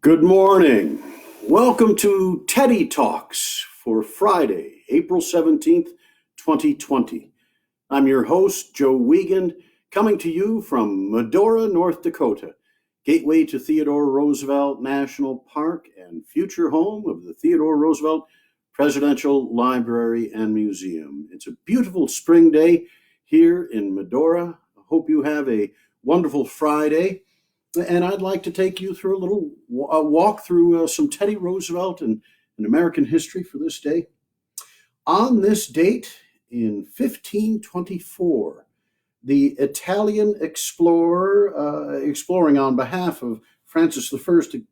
Good morning. Welcome to Teddy Talks for Friday, April 17th, 2020. I'm your host, Joe Wiegand, coming to you from Medora, North Dakota, gateway to Theodore Roosevelt National Park and future home of the Theodore Roosevelt Presidential Library and Museum. It's a beautiful spring day here in Medora. I hope you have a wonderful Friday. And I'd like to take you through a little walk through some Teddy Roosevelt and American history for this day. On this date in 1524, the Italian explorer, exploring on behalf of Francis I,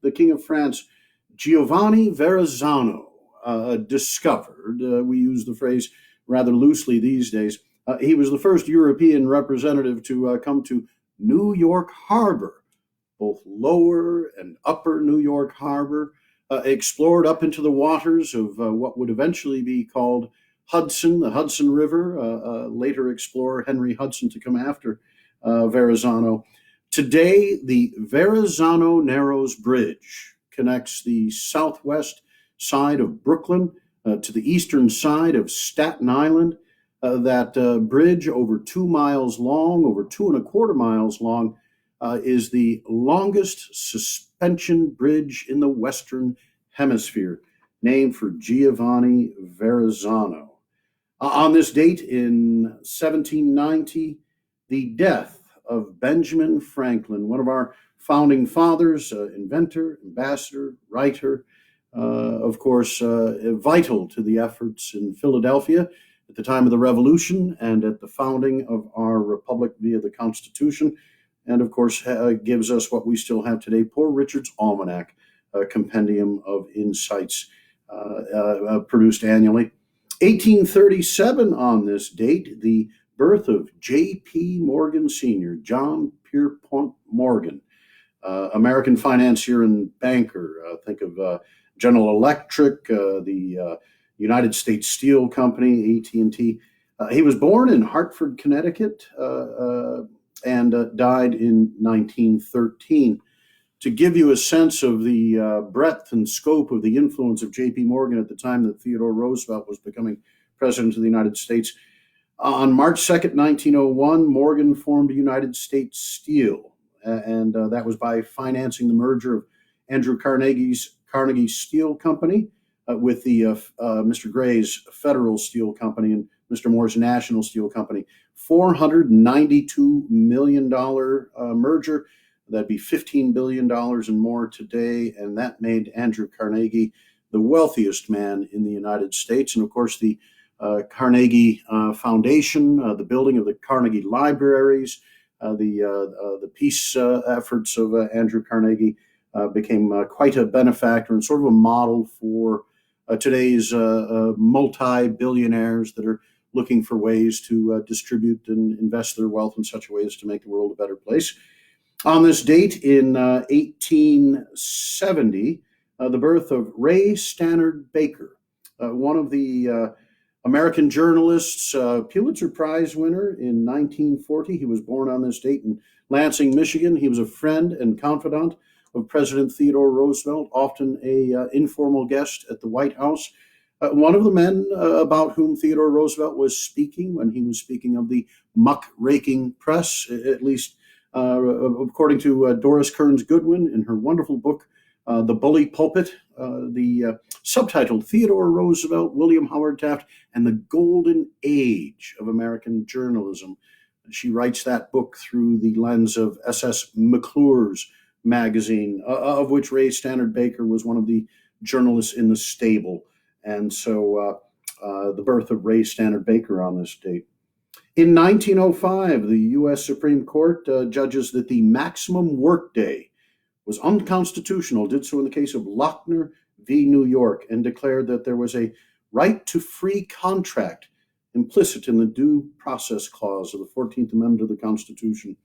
the King of France, Giovanni Verrazzano, discovered, we use the phrase rather loosely these days, he was the first European representative to come to New York Harbor, both lower and upper New York Harbor, explored up into the waters of what would eventually be called Hudson, the Hudson River, later explorer Henry Hudson to come after Verrazzano. Today, the Verrazzano Narrows Bridge connects the southwest side of Brooklyn to the eastern side of Staten Island. That bridge, over 2 miles long, over 2.25 miles long, is the longest suspension bridge in the Western Hemisphere, named for Giovanni Verrazzano. On this date in 1790, the death of Benjamin Franklin, one of our founding fathers, inventor, ambassador, writer, of course, vital to the efforts in Philadelphia at the time of the Revolution and at the founding of our republic via the Constitution. And of course, gives us what we still have today, Poor Richard's Almanac, a compendium of insights produced annually. 1837 on this date, the birth of J.P. Morgan Sr., John Pierpont Morgan, American financier and banker. Think of General Electric, the United States Steel Company, AT&T. He was born in Hartford, Connecticut, and died in 1913. To give you a sense of the breadth and scope of the influence of J.P. Morgan at the time that Theodore Roosevelt was becoming president of the United States, on March 2nd, 1901, Morgan formed United States Steel, and that was by financing the merger of Andrew Carnegie's Carnegie Steel Company with the Mr. Gray's Federal Steel Company and Mr. Moore's National Steel Company. $492 million merger. That'd be $15 billion and more today. And that made Andrew Carnegie the wealthiest man in the United States. And of course, the Carnegie Foundation, the building of the Carnegie Libraries, the peace efforts of Andrew Carnegie became quite a benefactor and sort of a model for today's multi-billionaires that are looking for ways to distribute and invest their wealth in such a way as to make the world a better place. On this date in 1870, the birth of Ray Stannard Baker, one of the American journalists, Pulitzer Prize winner in 1940. He was born on this date in Lansing, Michigan. He was a friend and confidant of President Theodore Roosevelt, often an informal guest at the White House. One of the men about whom Theodore Roosevelt was speaking when he was speaking of the muckraking press, at least according to Doris Kearns Goodwin in her wonderful book, The Bully Pulpit, the subtitled Theodore Roosevelt, William Howard Taft, and the Golden Age of American Journalism. She writes that book through the lens of S.S. McClure's magazine, of which Ray Stannard Baker was one of the journalists in the stable. And so the birth of Ray Stannard Baker on this date. In 1905, the U.S. Supreme Court judges that the maximum workday was unconstitutional, did so in the case of Lochner v. New York, and declared that there was a right to free contract implicit in the Due Process Clause of the 14th Amendment of the Constitution.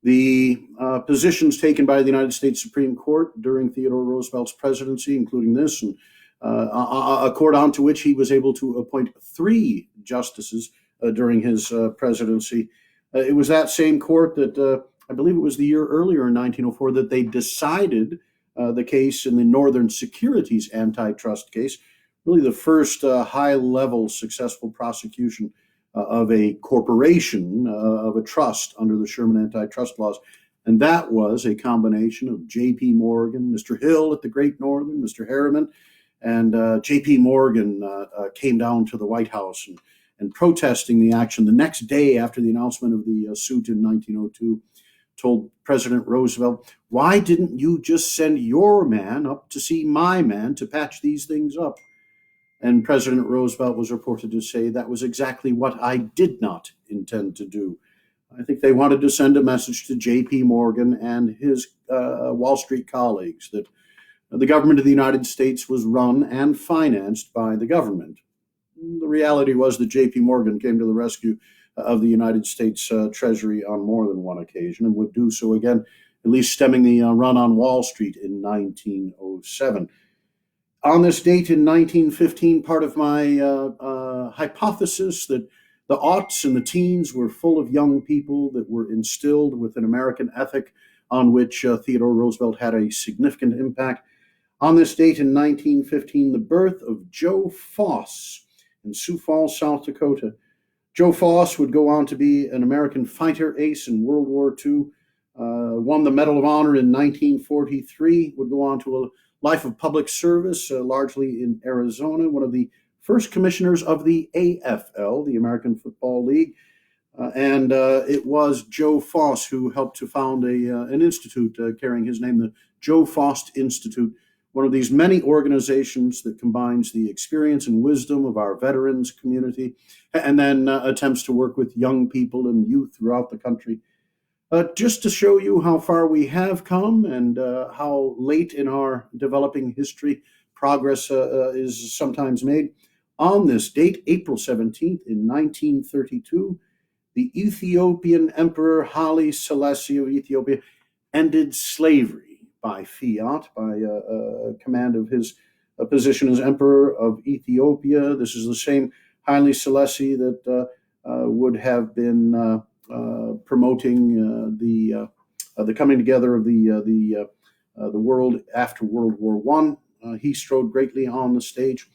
The positions taken by the United States Supreme Court during Theodore Roosevelt's presidency, including this, and a court onto which he was able to appoint 3 justices during his presidency. It was that same court that I believe it was the year earlier in 1904 that they decided the case in the Northern Securities antitrust case, really the first high-level successful prosecution of a corporation, of a trust under the Sherman antitrust laws. And that was a combination of J.P. Morgan, Mr. Hill at the Great Northern, Mr. Harriman, and J.P. Morgan came down to the White House and protesting the action the next day after the announcement of the suit in 1902, told President Roosevelt, "Why didn't you just send your man up to see my man to patch these things up?" And President Roosevelt was reported to say, "That was exactly what I did not intend to do." I think they wanted to send a message to J.P. Morgan and his Wall Street colleagues that the government of the United States was run and financed by the government. The reality was that J.P. Morgan came to the rescue of the United States Treasury on more than one occasion and would do so again, at least stemming the run on Wall Street in 1907. On this date in 1915, part of my hypothesis that the aughts and the teens were full of young people that were instilled with an American ethic on which Theodore Roosevelt had a significant impact. On this date in 1915, the birth of Joe Foss in Sioux Falls, South Dakota. Joe Foss would go on to be an American fighter ace in World War II, won the Medal of Honor in 1943, would go on to a life of public service, largely in Arizona, one of the first commissioners of the AFL, the American Football League. And it was Joe Foss who helped to found an institute carrying his name, the Joe Foss Institute, one of these many organizations that combines the experience and wisdom of our veterans community and then attempts to work with young people and youth throughout the country. Just to show you how far we have come and how late in our developing history progress is sometimes made. On this date, April 17th, in 1932, the Ethiopian Emperor Haile Selassie of Ethiopia ended slavery by fiat, by command of his position as Emperor of Ethiopia. This is the same Haile Selassie that would have been promoting the coming together of the world after World War I. He strode greatly on the stage.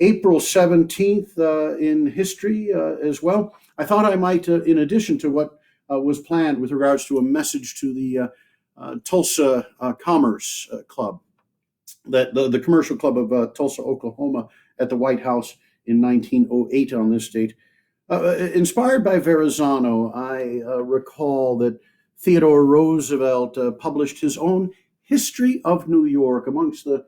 April 17th in history as well. I thought I might, in addition to what was planned with regards to a message to the Tulsa Commerce Club, that the commercial club of Tulsa, Oklahoma, at the White House in 1908 on this date. Inspired by Verrazano, I recall that Theodore Roosevelt published his own History of New York amongst the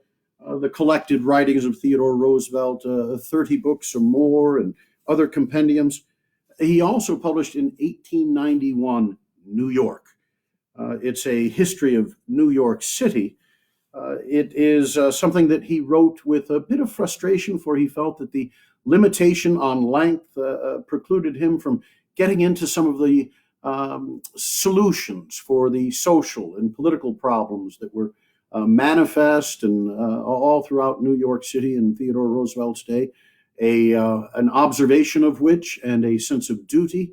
collected writings of Theodore Roosevelt, 30 books or more, and other compendiums. He also published in 1891 New York. It's a history of New York City. It is something that he wrote with a bit of frustration, for he felt that the limitation on length precluded him from getting into some of the solutions for the social and political problems that were manifest and all throughout New York City in Theodore Roosevelt's day, an observation of which and a sense of duty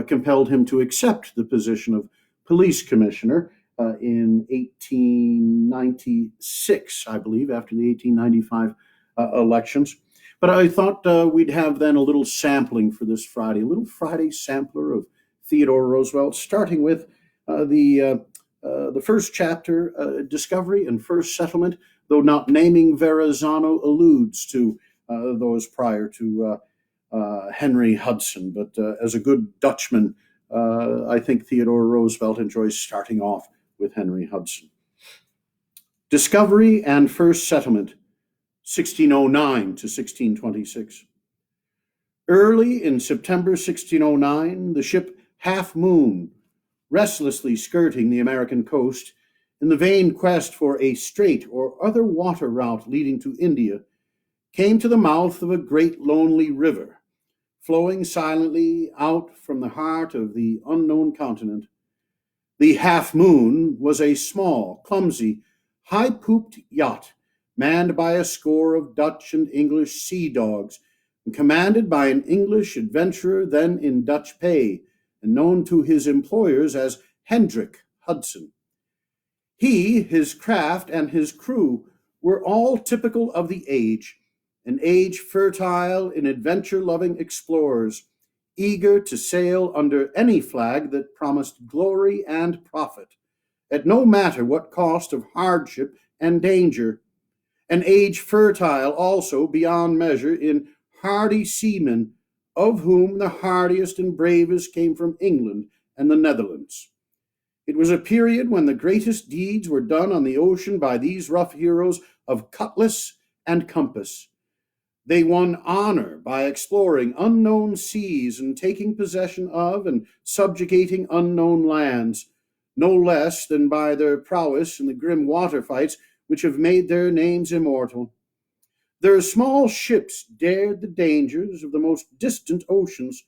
compelled him to accept the position of police commissioner in 1896, I believe, after the 1895 elections. But I thought we'd have then a little sampling for this Friday, a little Friday sampler of Theodore Roosevelt, starting with the first chapter, Discovery and First Settlement, though not naming Verrazano, alludes to those prior to Henry Hudson. But as a good Dutchman, I think Theodore Roosevelt enjoys starting off with Henry Hudson. Discovery and First Settlement, 1609 to 1626. Early in September 1609, the ship Half Moon, restlessly skirting the American coast in the vain quest for a strait or other water route leading to India, came to the mouth of a great lonely river, flowing silently out from the heart of the unknown continent. The Half Moon was a small, clumsy, high-pooped yacht manned by a score of Dutch and English sea dogs and commanded by an English adventurer then in Dutch pay and known to his employers as Hendrik Hudson. He, his craft, and his crew were all typical of the age, an age fertile in adventure loving explorers, eager to sail under any flag that promised glory and profit, at no matter what cost of hardship and danger. An age fertile also beyond measure in hardy seamen, of whom the hardiest and bravest came from England and the Netherlands. It was a period when the greatest deeds were done on the ocean by these rough heroes of cutlass and compass. They won honor by exploring unknown seas and taking possession of and subjugating unknown lands, no less than by their prowess in the grim water fights which have made their names immortal. Their small ships dared the dangers of the most distant oceans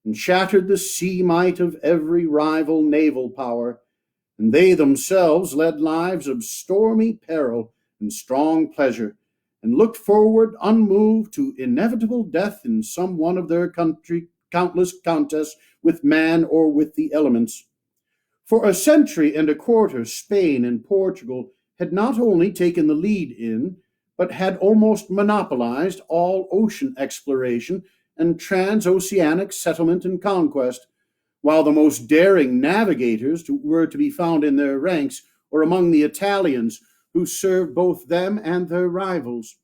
and shattered the sea might of every rival naval power, and they themselves led lives of stormy peril and strong pleasure, and looked forward unmoved to inevitable death in some one of their countless contests with man or with the elements. For a century and a quarter, Spain and Portugal had not only taken the lead in, but had almost monopolized all ocean exploration and transoceanic settlement and conquest, while the most daring navigators were to be found in their ranks or among the Italians, who served both them and their rivals.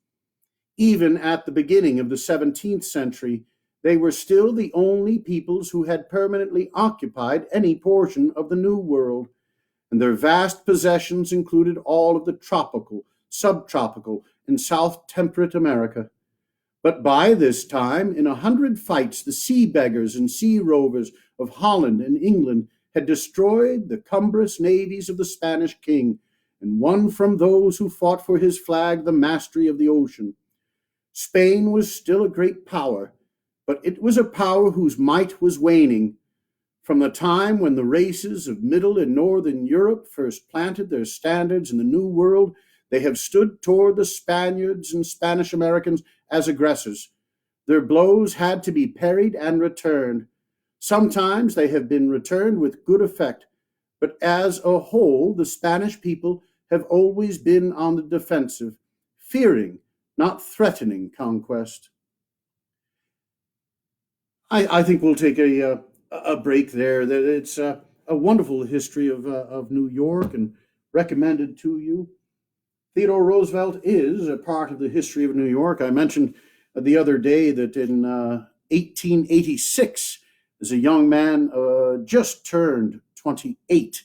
Even at the beginning of the 17th century, they were still the only peoples who had permanently occupied any portion of the New World, and their vast possessions included all of the tropical, subtropical, and south temperate America. But by this time, in 100 fights, the sea beggars and sea rovers of Holland and England had destroyed the cumbrous navies of the Spanish king and won from those who fought for his flag the mastery of the ocean. Spain was still a great power, but it was a power whose might was waning. From the time when the races of Middle and Northern Europe first planted their standards in the New World, they have stood toward the Spaniards and Spanish Americans as aggressors. Their blows had to be parried and returned. Sometimes they have been returned with good effect, but as a whole, the Spanish people have always been on the defensive, fearing, not threatening conquest. I think we'll take a break there. It's a wonderful history of New York and recommended to you. Theodore Roosevelt is a part of the history of New York. I mentioned the other day that in 1886, as a young man just turned 28,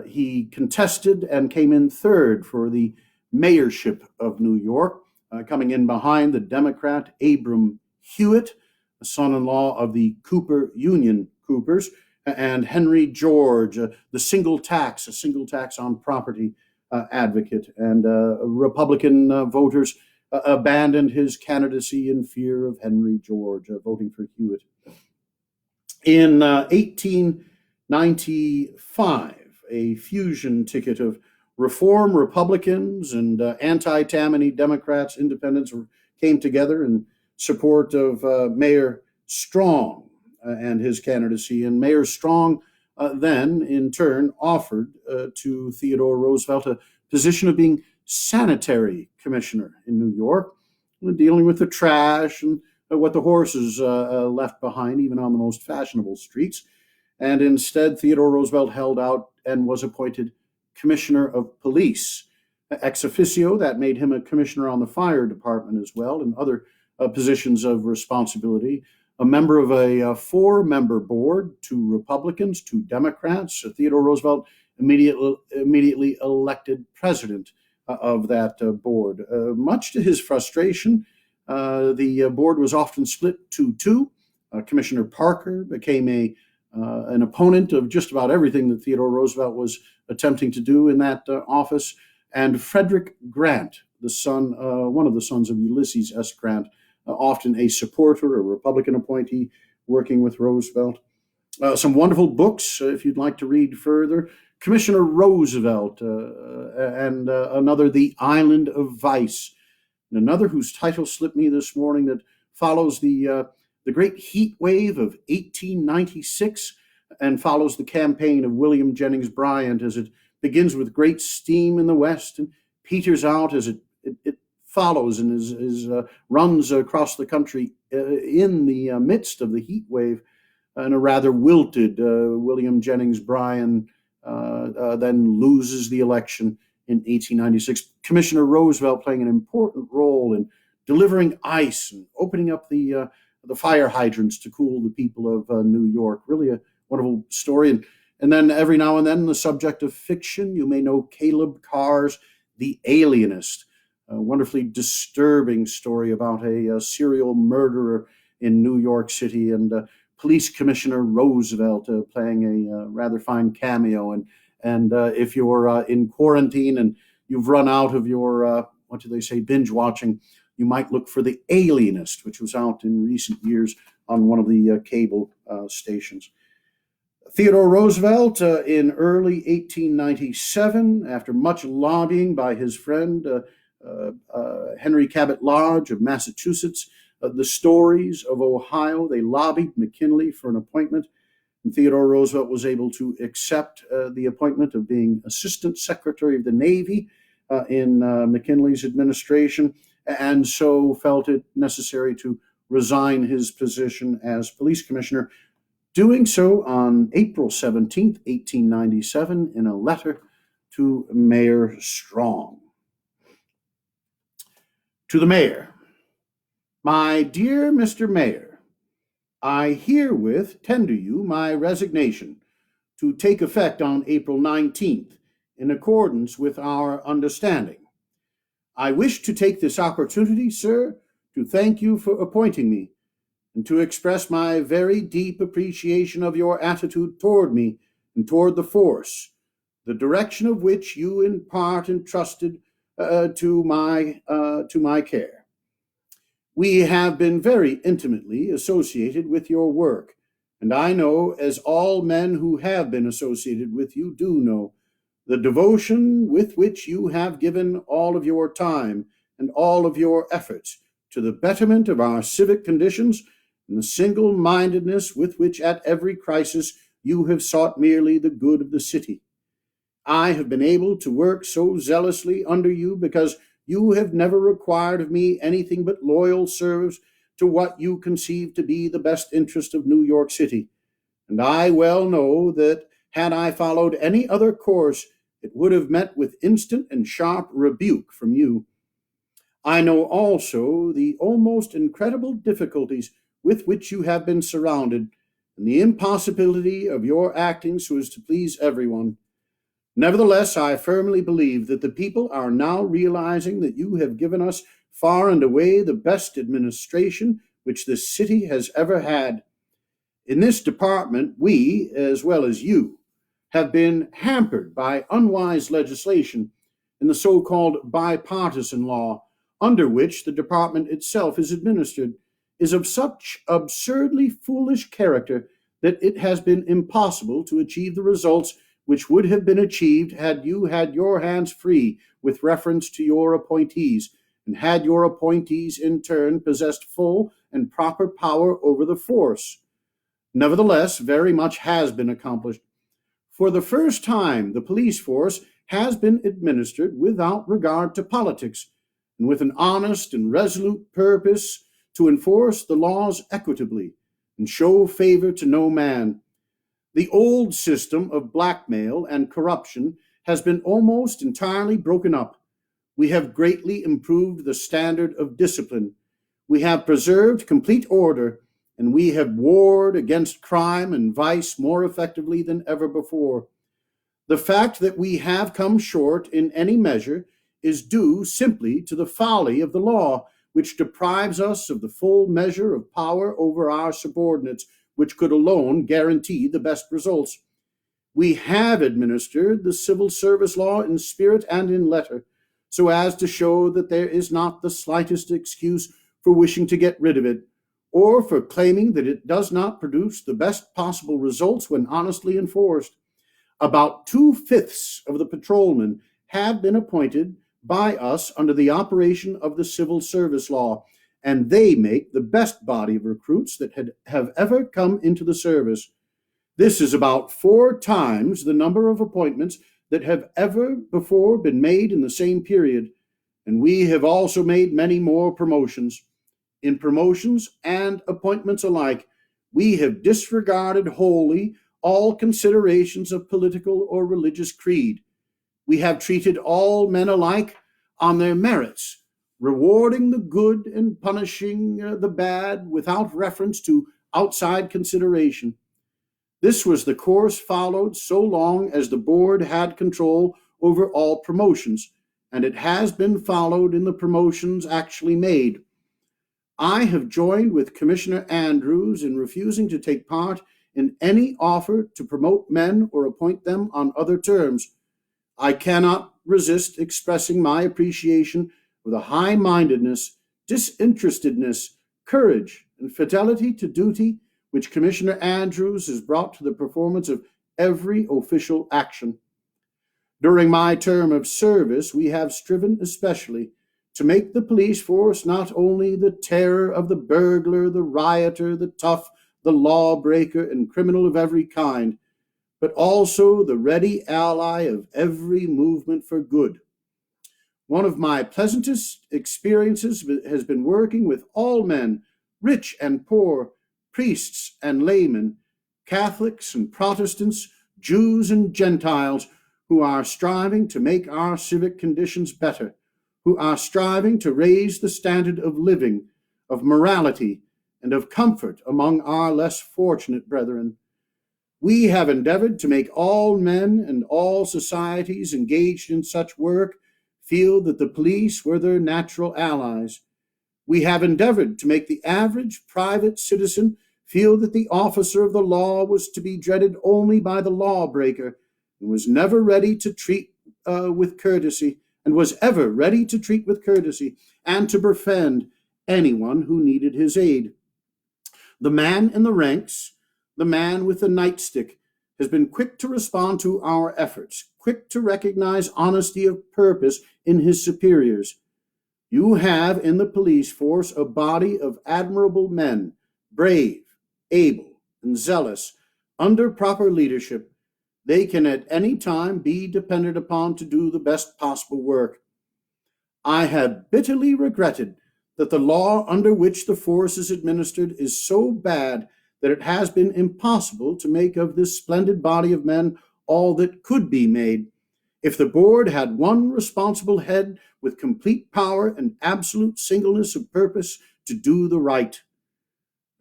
he contested and came in third for the mayorship of New York, coming in behind the Democrat Abram Hewitt, the son-in-law of the Cooper Union Coopers, and Henry George, a single tax on property advocate, and Republican voters abandoned his candidacy in fear of Henry George, voting for Hewitt. In 1895, a fusion ticket of Reform Republicans and anti-Tammany Democrats, independents, came together in support of Mayor Strong and his candidacy. And Mayor Strong then, in turn, offered to Theodore Roosevelt a position of being sanitary commissioner in New York, dealing with the trash and what the horses left behind, even on the most fashionable streets. And instead, Theodore Roosevelt held out and was appointed commissioner of police. Ex officio, that made him a commissioner on the fire department as well, and other positions of responsibility. A member of a four-member board, 2 Republicans, 2 Democrats. Theodore Roosevelt immediately elected president of that board. Much to his frustration, the board was often split 2-2. Commissioner Parker became an opponent of just about everything that Theodore Roosevelt was attempting to do in that office. And Frederick Grant, one of the sons of Ulysses S. Grant, often a supporter, a Republican appointee working with Roosevelt. Some wonderful books, if you'd like to read further. Commissioner Roosevelt, and another, The Island of Vice, and another whose title slipped me this morning, that follows the great heat wave of 1896 and follows the campaign of William Jennings Bryan as it begins with great steam in the west and peters out as it follows and runs across the country in the midst of the heat wave. And a rather wilted William Jennings Bryan then loses the election in 1896. Commissioner Roosevelt playing an important role in delivering ice and opening up the fire hydrants to cool the people of New York. Really a wonderful story. And then every now and then, the subject of fiction, you may know Caleb Carr's The Alienist, a wonderfully disturbing story about a serial murderer in New York City, and Police Commissioner Roosevelt playing a rather fine cameo. And if you're in quarantine and you've run out of your, what do they say, binge watching, you might look for The Alienist, which was out in recent years on one of the cable stations. Theodore Roosevelt, in early 1897, after much lobbying by his friend Henry Cabot Lodge of Massachusetts, the Stories of Ohio, they lobbied McKinley for an appointment, and Theodore Roosevelt was able to accept the appointment of being Assistant Secretary of the Navy in McKinley's administration, and so felt it necessary to resign his position as police commissioner, doing so on April 17th, 1897, in a letter to Mayor Strong. To the Mayor. My dear Mr. Mayor, I herewith tender you my resignation to take effect on April 19th, in accordance with our understanding. I wish to take this opportunity, sir, to thank you for appointing me, and to express my very deep appreciation of your attitude toward me and toward the force, the direction of which you in part entrusted to my care. We have been very intimately associated with your work, and I know, as all men who have been associated with you do know, the devotion with which you have given all of your time and all of your efforts to the betterment of our civic conditions, and the single-mindedness with which at every crisis you have sought merely the good of the city. I have been able to work so zealously under you because you have never required of me anything but loyal service to what you conceive to be the best interest of New York City, and I well know that had I followed any other course, it would have met with instant and sharp rebuke from you. I know also the almost incredible difficulties with which you have been surrounded, and the impossibility of your acting so as to please everyone. Nevertheless, I firmly believe that the people are now realizing that you have given us far and away the best administration which this city has ever had. In this department, we, as well as you, have been hampered by unwise legislation in the so-called bipartisan law, under which the department itself is administered, is of such absurdly foolish character that it has been impossible to achieve the results which would have been achieved had you had your hands free with reference to your appointees, and had your appointees in turn possessed full and proper power over the force. Nevertheless, very much has been accomplished. For the first time, the police force has been administered without regard to politics, and with an honest and resolute purpose to enforce the laws equitably and show favor to no man. The old system of blackmail and corruption has been almost entirely broken up. We have greatly improved the standard of discipline. We have preserved complete order, and we have warred against crime and vice more effectively than ever before. The fact that we have come short in any measure is due simply to the folly of the law, which deprives us of the full measure of power over our subordinates, which could alone guarantee the best results. We have administered the civil service law in spirit and in letter, so as to show that there is not the slightest excuse for wishing to get rid of it, or for claiming that it does not produce the best possible results when honestly enforced. About 2/5 of the patrolmen have been appointed by us under the operation of the civil service law, and they make the best body of recruits that have ever come into the service. This is about 4 times the number of appointments that have ever before been made in the same period, and we have also made many more promotions. In promotions and appointments alike, we have disregarded wholly all considerations of political or religious creed. We have treated all men alike on their merits, rewarding the good and punishing the bad without reference to outside consideration. This was the course followed so long as the board had control over all promotions, and it has been followed in the promotions actually made. I have joined with Commissioner Andrews in refusing to take part in any offer to promote men or appoint them on other terms. I cannot resist expressing my appreciation for the high-mindedness, disinterestedness, courage, and fidelity to duty which Commissioner Andrews has brought to the performance of every official action. During my term of service, we have striven especially to make the police force not only the terror of the burglar, the rioter, the tough, the lawbreaker, and criminal of every kind, but also the ready ally of every movement for good. One of my pleasantest experiences has been working with all men, rich and poor, priests and laymen, Catholics and Protestants, Jews and Gentiles, who are striving to make our civic conditions better, who are striving to raise the standard of living, of morality, and of comfort among our less fortunate brethren. We have endeavored to make all men and all societies engaged in such work feel that the police were their natural allies. We have endeavored to make the average private citizen feel that the officer of the law was to be dreaded only by the lawbreaker, and was never ready to treat with courtesy, and was ever ready to treat with courtesy, and to befriend anyone who needed his aid. The man in the ranks, the man with the nightstick, has been quick to respond to our efforts, quick to recognize honesty of purpose in his superiors. You have in the police force a body of admirable men, brave, able, and zealous. Under proper leadership, they can at any time be depended upon to do the best possible work. I have bitterly regretted that the law under which the force is administered is so bad that it has been impossible to make of this splendid body of men all that could be made. If the board had one responsible head with complete power and absolute singleness of purpose to do the right.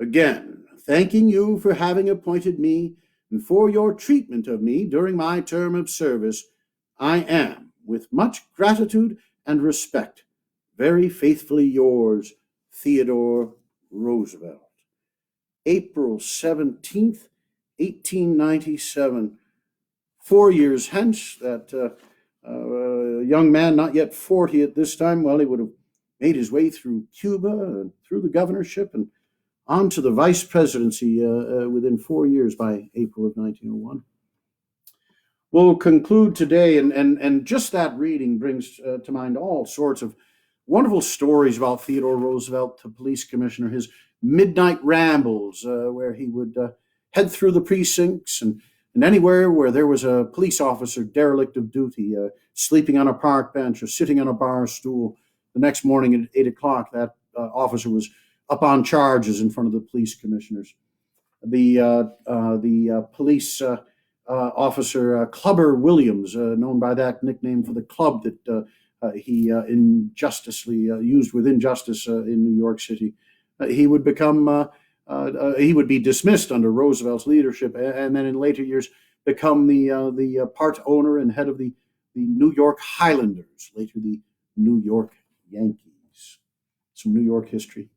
Again, thanking you for having appointed me and for your treatment of me during my term of service, I am, with much gratitude and respect, very faithfully yours, Theodore Roosevelt. April 17th, 1897. 4 years hence, that young man, not yet 40 at this time, well, he would have made his way through Cuba and through the governorship and on to the vice presidency within 4 years by April of 1901. We'll conclude today, and just that reading brings to mind all sorts of wonderful stories about Theodore Roosevelt, the police commissioner, his midnight rambles where he would head through the precincts and anywhere where there was a police officer derelict of duty, sleeping on a park bench or sitting on a bar stool. The next morning at 8 o'clock, that officer was up on charges in front of the police commissioners. The police officer Clubber Williams, known by that nickname for the club that he injusticely used with injustice in New York City, he would be dismissed under Roosevelt's leadership, and then in later years become the part owner and head of the New York Highlanders, later the New York Yankees. Some New York history.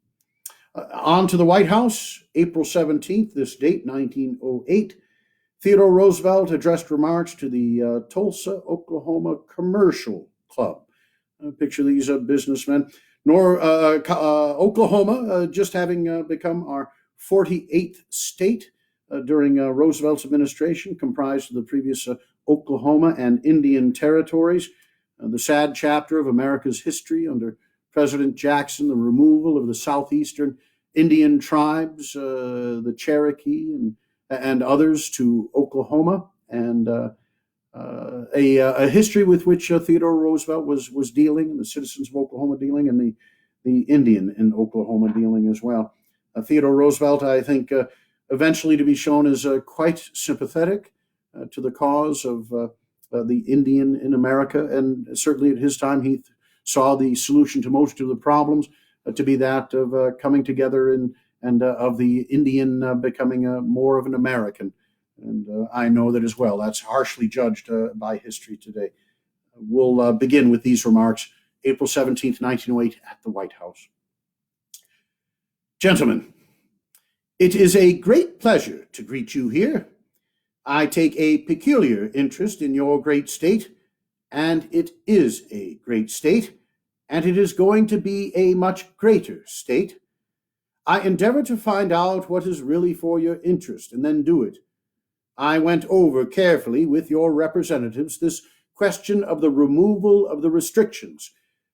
On to the White House, April 17th, this date, 1908. Theodore Roosevelt addressed remarks to the Tulsa, Oklahoma Commercial Club. Picture these businessmen. Oklahoma, just having become our 48th state during Roosevelt's administration, comprised of the previous Oklahoma and Indian territories. The sad chapter of America's history under President Jackson, the removal of the southeastern Indian tribes, the Cherokee and others to Oklahoma, and a history with which Theodore Roosevelt was dealing, and the citizens of Oklahoma dealing, and the Indian in Oklahoma dealing as well. Theodore Roosevelt, I think, eventually to be shown as quite sympathetic to the cause of the Indian in America, and certainly at his time he saw the solution to most of the problems to be that of coming together and of the Indian becoming more of an American. And I know that as well. That's harshly judged by history today. We'll begin with these remarks, April 17th, 1908, at the White House. Gentlemen, it is a great pleasure to greet you here. I take a peculiar interest in your great state, and it is a great state, and it is going to be a much greater state. I endeavor to find out what is really for your interest and then do it. I went over carefully with your representatives this question of the removal of the restrictions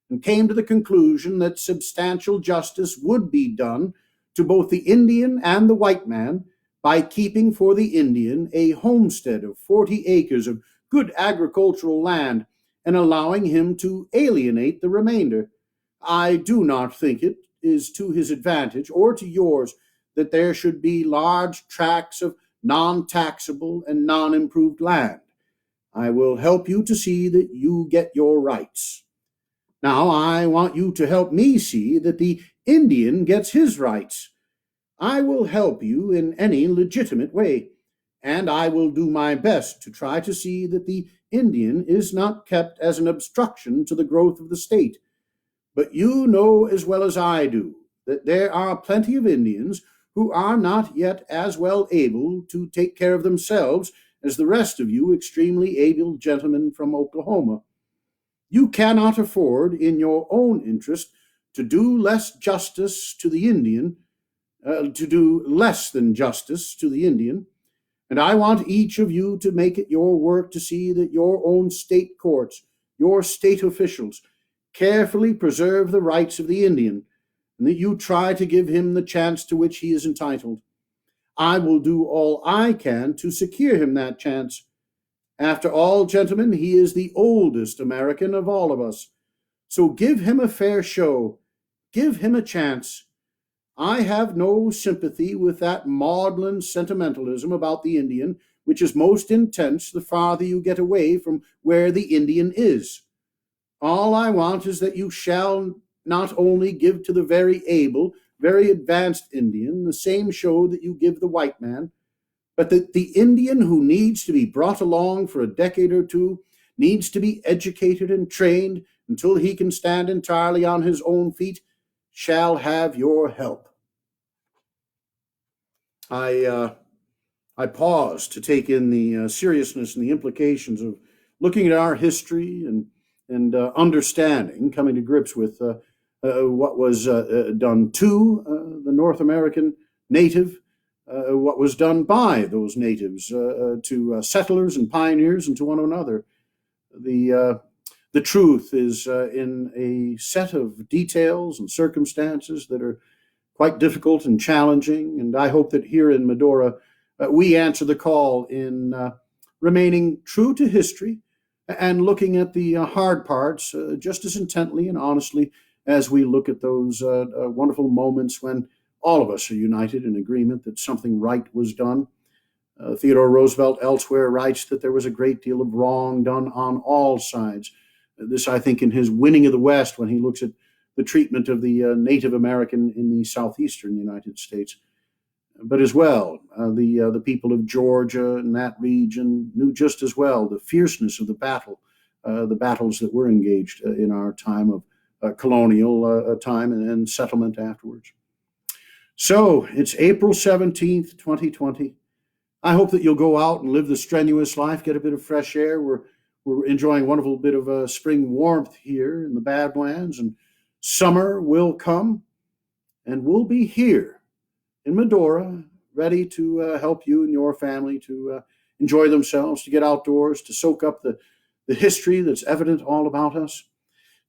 and came to the conclusion that substantial justice would be done to both the Indian and the white man by keeping for the Indian a homestead of 40 acres of good agricultural land and allowing him to alienate the remainder. I do not think it is to his advantage or to yours that there should be large tracts of non-taxable and non-improved land. I will help you to see that you get your rights. Now, I want you to help me see that the Indian gets his rights. I will help you in any legitimate way, and I will do my best to try to see that the Indian is not kept as an obstruction to the growth of the state. But you know as well as I do that there are plenty of Indians who are not yet as well able to take care of themselves as the rest of you extremely able gentlemen from Oklahoma. You cannot afford, in your own interest, to do less justice to the Indian, to do less than justice to the Indian, and I want each of you to make it your work to see that your own state courts, your state officials, carefully preserve the rights of the Indian, and that you try to give him the chance to which he is entitled. I will do all I can to secure him that chance. After all, gentlemen, he is the oldest American of all of us. So give him a fair show. Give him a chance. I have no sympathy with that maudlin sentimentalism about the Indian, which is most intense the farther you get away from where the Indian is. All I want is that you shall not only give to the very able, very advanced Indian the same show that you give the white man, but that the Indian who needs to be brought along for a decade or two, needs to be educated and trained until he can stand entirely on his own feet, shall have your help. I pause to take in the seriousness and the implications of looking at our history and understanding, coming to grips with what was done to the North American native, what was done by those natives to settlers and pioneers and to one another. The truth is in a set of details and circumstances that are quite difficult and challenging, and I hope that here in Medora we answer the call in remaining true to history and looking at the hard parts just as intently and honestly as we look at those wonderful moments when all of us are united in agreement that something right was done. Theodore Roosevelt elsewhere writes that there was a great deal of wrong done on all sides. This, I think, in his Winning of the West, when he looks at the treatment of the Native American in the southeastern United States. But as well, the people of Georgia and that region knew just as well the fierceness of the battles that were engaged in our time of colonial time and settlement afterwards. So it's April 17th, 2020. I hope that you'll go out and live the strenuous life, get a bit of fresh air. We're enjoying a wonderful bit of spring warmth here in the Badlands, and summer will come, and we'll be here in Medora, ready to help you and your family to enjoy themselves, to get outdoors, to soak up the history that's evident all about us.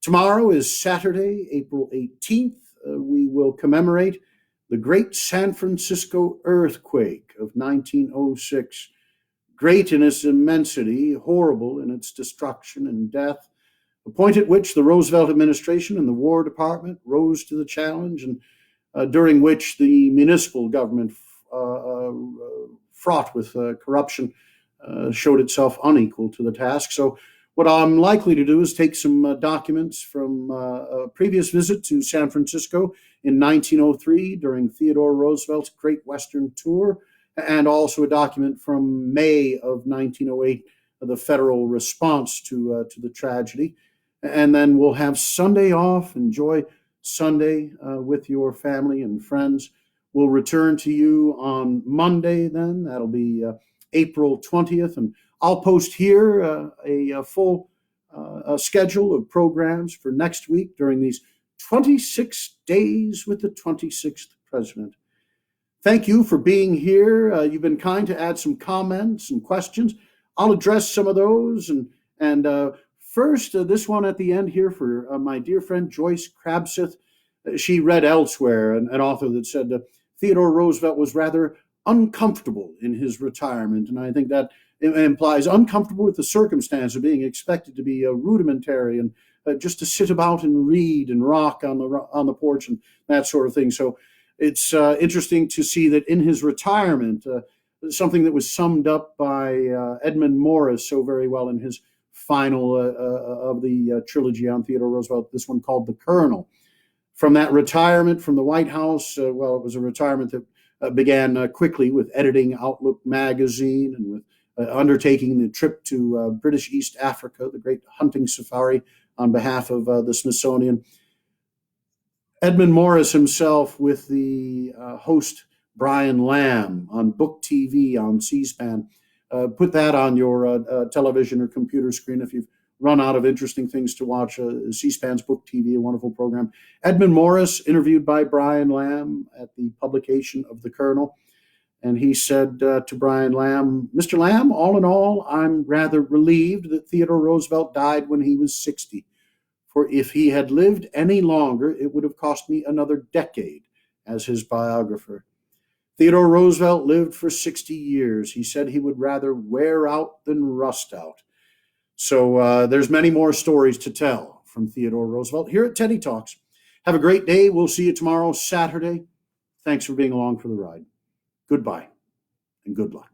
Tomorrow is Saturday, April 18th. We will commemorate the great San Francisco earthquake of 1906. great in its immensity, horrible in its destruction and death, a point at which the Roosevelt administration and the War Department rose to the challenge, and during which the municipal government, fraught with corruption, showed itself unequal to the task. So, what I'm likely to do is take some documents from a previous visit to San Francisco in 1903 during Theodore Roosevelt's Great Western Tour, and also a document from May of 1908, the federal response to the tragedy. And then we'll have Sunday off. Enjoy Sunday with your family and friends. We'll return to you on Monday then. That'll be April 20th. And I'll post here a full schedule of programs for next week during these 26 days with the 26th president. Thank you for being here. You've been kind to add some comments and questions. I'll address some of those. And first, this one at the end here for my dear friend Joyce Crabseth. She read elsewhere an author that said Theodore Roosevelt was rather uncomfortable in his retirement. And I think that implies uncomfortable with the circumstance of being expected to be rudimentary and just to sit about and read and rock on the porch and that sort of thing. So it's interesting to see that in his retirement, something that was summed up by Edmund Morris so very well in his final of the trilogy on Theodore Roosevelt, this one called The Colonel. From that retirement from the White House, well, it was a retirement that began quickly with editing Outlook magazine and with undertaking the trip to British East Africa, the great hunting safari on behalf of the Smithsonian. Edmund Morris himself with the host Brian Lamb on Book TV on C-SPAN. Put that on your television or computer screen if you've run out of interesting things to watch. C-SPAN's Book TV, a wonderful program. Edmund Morris interviewed by Brian Lamb at the publication of The Colonel. And he said to Brian Lamb, Mr. Lamb, all in all, I'm rather relieved that Theodore Roosevelt died when he was 60. For if he had lived any longer, it would have cost me another decade as his biographer. Theodore Roosevelt lived for 60 years. He said he would rather wear out than rust out. So there's many more stories to tell from Theodore Roosevelt here at Teddy Talks. Have a great day. We'll see you tomorrow, Saturday. Thanks for being along for the ride. Goodbye and good luck.